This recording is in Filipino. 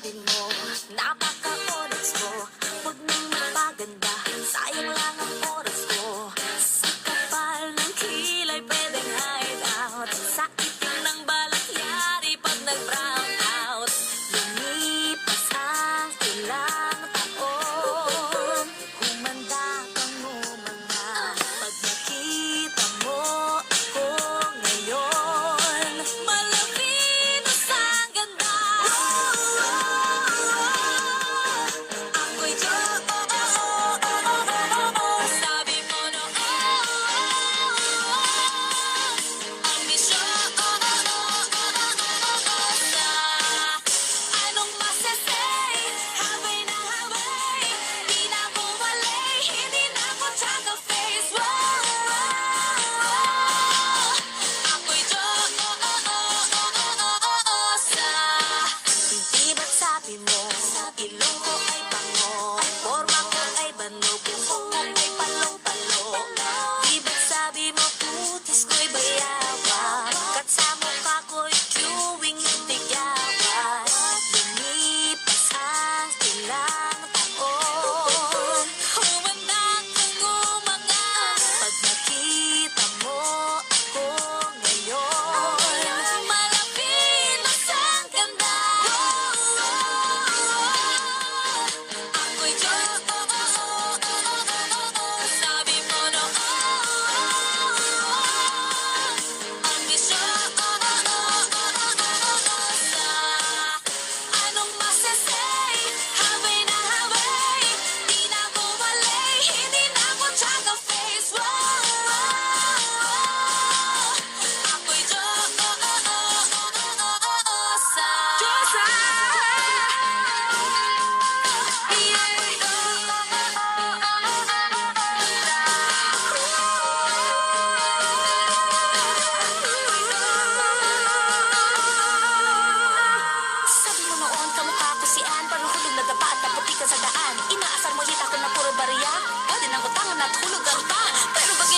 atin mo, napaka-oras mo. Huwag nang magpaganda, sayang lang ang oras ko. Sa kapal ng kilay pwedeng hide out, sa itim ng balat yari pag nag-brown out. Lumipas ang ilang taon, humanda kang umanga. Pag nakita mo ako ngayon, malapinos ang ganda. Ako'y sabi mo noon, ang misyon anong masasay? Habay na habay, di na ako walay, hindi na ako tsaka face. Ako'y Diyosa. Hindi ba't sabi mo, ilong ko ay bango, forma ko ay bano, buhok ko ay palong-palong. Di ba't sabi mo, putis ko'y bayawan, kat sa mukha ko'y queuing yung tigawan. Lumipas ang ilang taon, humanda kang umanga. Pag nakita mo ako ngayon, malapinos ang ganda. Ako'y sabi mo noon, ang misyon anong masasay? Habay na habay, di na ako walay, hindi na ako tsaka face. Ako'y Diyosa. Sabi mo noon, kamukha ko si Ann, parang hulog na dapa at naputi ka sa daan. Inaasar mo hita ko na puro bariya, pwede nang utangan at hulog ang pa. Pero basta